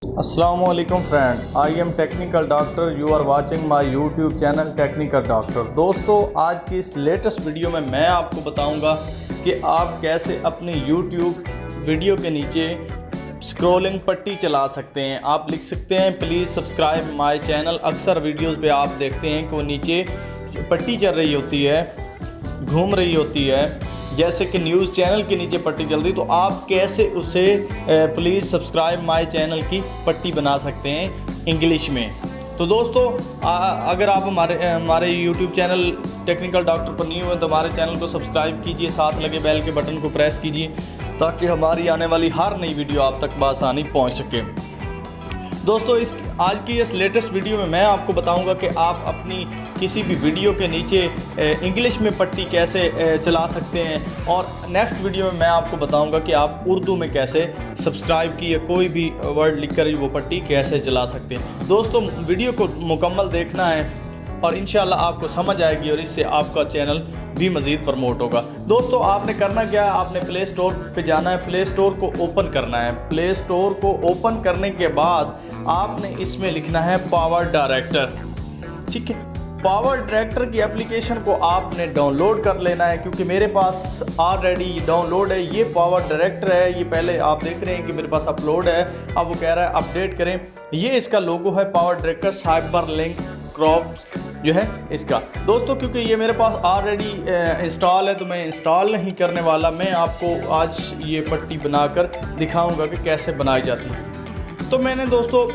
Assalamualaikum friend, I am technical doctor. You are watching my YouTube channel technical doctor. दोस्तों आज की इस latest video में मैं आपको बताऊंगा कि आप कैसे अपनी YouTube वीडियो के नीचे स्क्रॉलिंग पट्टी चला सकते हैं। आप लिख सकते हैं प्लीज़ सब्सक्राइब माय चैनल। अक्सर वीडियोस पे आप देखते हैं कि वो नीचे पट्टी चल रही होती है, घूम रही होती है, जैसे कि न्यूज़ चैनल के नीचे पट्टी चल रही, तो आप कैसे उसे प्लीज़ सब्सक्राइब माय चैनल की पट्टी बना सकते हैं इंग्लिश में। तो दोस्तों अगर आप हमारे यूट्यूब चैनल टेक्निकल डॉक्टर पर न्यू हैं तो हमारे चैनल को सब्सक्राइब कीजिए, साथ लगे बेल के बटन को प्रेस कीजिए ताकि हमारी आने वाली हर नई वीडियो आप तक बआसानी पहुंच सके। दोस्तों आज की इस लेटेस्ट वीडियो में मैं आपको बताऊंगा कि आप अपनी किसी भी वीडियो के नीचे इंग्लिश में पट्टी कैसे चला सकते हैं, और नेक्स्ट वीडियो में मैं आपको बताऊंगा कि आप उर्दू में कैसे सब्सक्राइब की या कोई भी वर्ड लिखकर वो पट्टी कैसे चला सकते हैं। दोस्तों वीडियो को मुकम्मल देखना है और इंशाल्लाह आपको समझ आएगी और इससे आपका चैनल भी मज़ीद प्रमोट होगा। दोस्तों आपने करना क्या है, आपने प्ले स्टोर पे जाना है, प्ले स्टोर को ओपन करना है। प्ले स्टोर को ओपन करने के बाद आपने इसमें लिखना है पावर डायरेक्टर। ठीक है, पावर डायरेक्टर की एप्लीकेशन को आपने डाउनलोड कर लेना है, क्योंकि मेरे पास ऑलरेडी डाउनलोड है। ये पावर डायरेक्टर है, ये पहले आप देख रहे हैं कि मेरे पास अपलोड है, अब वो कह रहा है अपडेट करें। ये इसका लोगो है power director cyber link crop जो है इसका। दोस्तों क्योंकि ये मेरे पास ऑलरेडी इंस्टॉल है तो मैं इंस्टॉल नहीं करने वाला, मैं आपको आज ये पट्टी बनाकर दिखाऊंगा कि कैसे बनाई जाती है। तो मैंने दोस्तों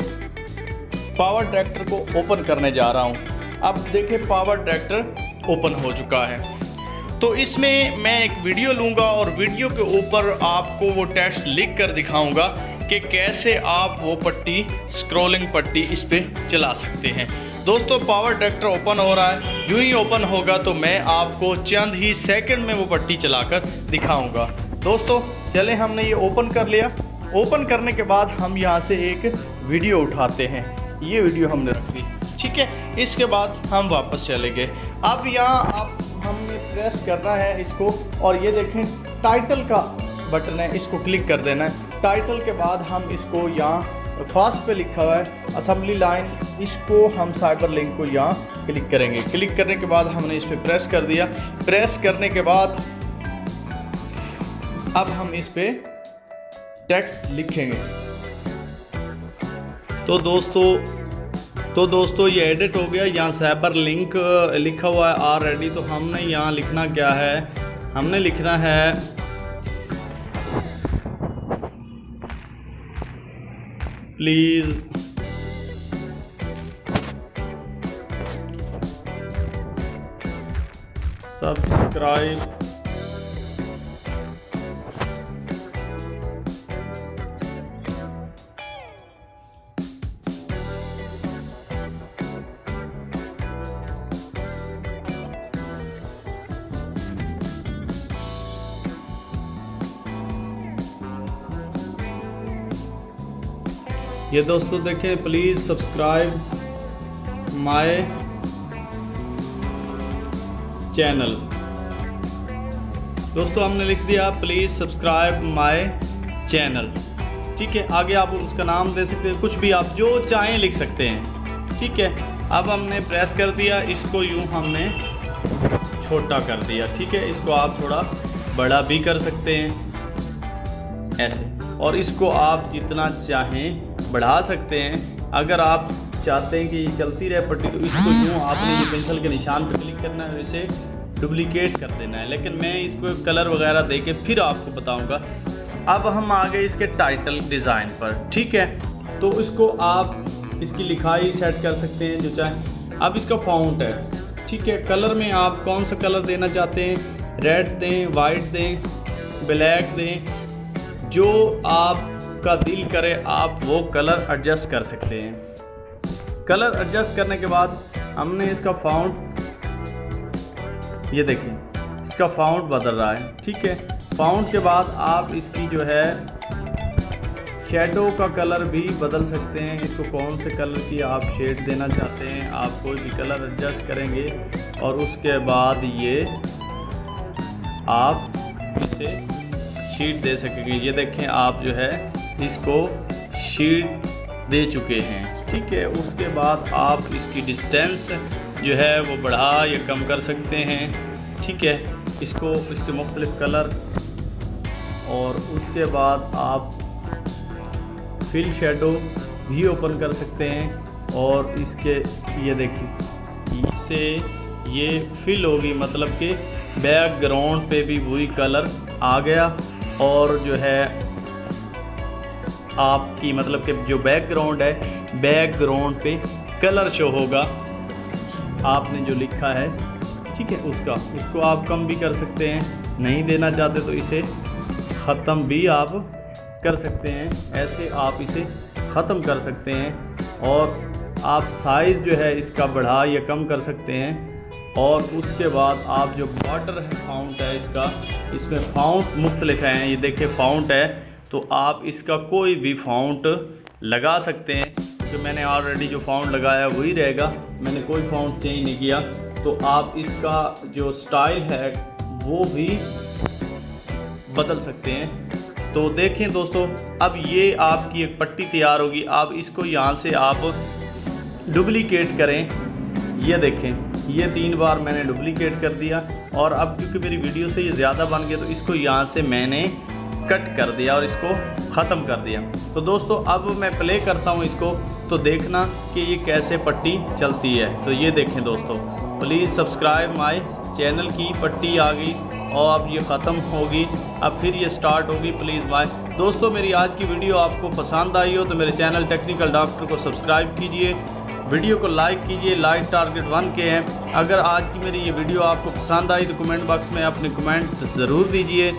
पावर डायरेक्टर को ओपन करने जा रहा हूँ। अब देखिए पावर डायरेक्टर ओपन हो चुका है। तो इसमें मैं एक वीडियो लूँगा और वीडियो के यूपर आपको वो टेक्स्ट लिख कर दिखाऊँगा कि कैसे आप वो पट्टी स्क्रॉलिंग पट्टी इस पर चला सकते हैं। दोस्तों पावर डायरेक्टर ओपन हो रहा है, यूँ ही ओपन होगा तो मैं आपको चंद ही सेकंड में वो पट्टी चलाकर दिखाऊंगा। दोस्तों चले, हमने ये ओपन कर लिया। ओपन करने के बाद हम यहाँ से एक वीडियो उठाते हैं, ये वीडियो हमने रख ली। ठीक है, इसके बाद हम वापस चले गए। अब यहाँ हमने प्रेस करना है इसको, और ये देखें टाइटल का बटन है, इसको क्लिक कर देना है। टाइटल के बाद हम इसको यहाँ फास्ट पे लिखा हुआ है असेंबली लाइन, इसको हम साइबर लिंक को यहाँ क्लिक करेंगे। क्लिक करने के बाद हमने इस पर प्रेस कर दिया। प्रेस करने के बाद अब हम इस पे टेक्स्ट लिखेंगे। तो दोस्तों ये एडिट हो गया, यहाँ साइबर लिंक लिखा हुआ है ऑलरेडी। तो हमने यहाँ लिखना क्या है, हमने लिखना है प्लीज़ सब्सक्राइब ये दोस्तों देखें प्लीज़ सब्सक्राइब माय चैनल। दोस्तों हमने लिख दिया प्लीज़ सब्सक्राइब माय चैनल। ठीक है, आगे आप उसका नाम दे सकते हैं, कुछ भी आप जो चाहें लिख सकते हैं। ठीक है, अब हमने प्रेस कर दिया, इसको यूँ हमने छोटा कर दिया। ठीक है, इसको आप थोड़ा बड़ा भी कर सकते हैं ऐसे, और इसको आप जितना चाहें बढ़ा सकते हैं। अगर आप चाहते हैं कि ये चलती रहे पट्टी तो इसको यूँ आपने ये पेंसिल के निशान पर क्लिक करना है, इसे डुप्लीकेट कर देना है। लेकिन मैं इसको कलर वगैरह दे के फिर आपको बताऊंगा। अब हम आ गए इसके टाइटल डिज़ाइन पर। ठीक है, तो इसको आप इसकी लिखाई सेट कर सकते हैं जो चाहें। अब इसका फ़ॉन्ट है। ठीक है, कलर में आप कौन सा कलर देना चाहते हैं, रेड दें, वाइट दें, ब्लैक दें, जो आप का दिल करे आप वो कलर एडजस्ट कर सकते हैं। कलर एडजस्ट करने के बाद हमने इसका फ़ॉन्ट, ये देखें इसका फ़ॉन्ट बदल रहा है। ठीक है, फ़ॉन्ट के बाद आप इसकी जो है शेडो का कलर भी बदल सकते हैं। इसको कौन से कलर की आप शेड देना चाहते हैं, आप कोई भी कलर एडजस्ट करेंगे और उसके बाद ये आप इसे शीट दे सकेंगे। ये देखें आप जो है इसको शीट दे चुके हैं। ठीक है, उसके बाद आप इसकी डिस्टेंस जो है वो बढ़ा या कम कर सकते हैं। ठीक है, इसके मुख्तलिफ कलर, और उसके बाद आप फिल शेडो भी ओपन कर सकते हैं। और इसके ये देखिए, इससे ये फिल होगी, मतलब कि बैकग्राउंड पे भी वही कलर आ गया। और जो है आपकी मतलब कि जो बैकग्राउंड है, बैकग्राउंड पे कलर शो होगा आपने जो लिखा है। ठीक है, उसको आप कम भी कर सकते हैं, नहीं देना चाहते तो इसे ख़त्म भी आप कर सकते हैं। ऐसे आप इसे ख़त्म कर सकते हैं। और आप साइज़ जो है इसका बढ़ा या कम कर सकते हैं। और उसके बाद आप जो वाटर फाउंट है इसमें फाउंट मुख्तलिफ हैं। ये देखिए फाउंट है, तो आप इसका कोई भी फाउंट लगा सकते हैं। जो मैंने ऑलरेडी जो फाउंट लगाया वही रहेगा, मैंने कोई फाउंट चेंज नहीं किया। तो आप इसका जो स्टाइल है वो भी बदल सकते हैं। तो देखें दोस्तों, अब ये आपकी एक पट्टी तैयार होगी। आप इसको यहाँ से आप डुप्लीकेट करें। ये देखें, ये 3 बार मैंने डुप्लीकेट कर दिया। और अब क्योंकि मेरी वीडियो से ये ज़्यादा बन गया तो इसको यहाँ से मैंने कट कर दिया और इसको ख़त्म कर दिया। तो दोस्तों अब मैं प्ले करता हूँ इसको, तो देखना कि ये कैसे पट्टी चलती है। तो ये देखें दोस्तों, प्लीज़ सब्सक्राइब माय चैनल की पट्टी आ गई और अब ये ख़त्म होगी, अब फिर ये स्टार्ट होगी। प्लीज़ माय दोस्तों, मेरी आज की वीडियो आपको पसंद आई हो तो मेरे चैनल टेक्निकल डॉक्टर को सब्सक्राइब कीजिए, वीडियो को लाइक कीजिए। लाइक टारगेट 1 के हैं। अगर आज की मेरी ये वीडियो आपको पसंद आई तो कमेंट बॉक्स में अपने कमेंट ज़रूर दीजिए,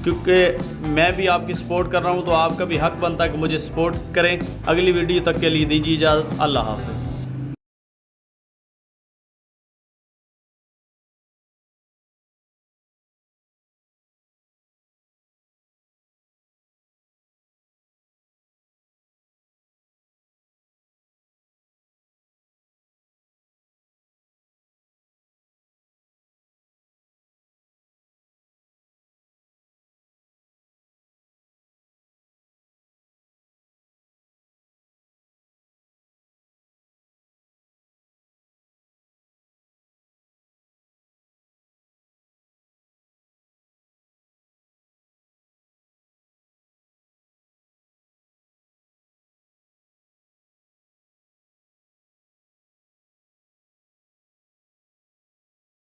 क्योंकि मैं भी आपकी सपोर्ट कर रहा हूँ, तो आपका भी हक बनता है कि मुझे सपोर्ट करें। अगली वीडियो तक के लिए दीजिए इजाज़त। अल्लाह हाफ़िज़।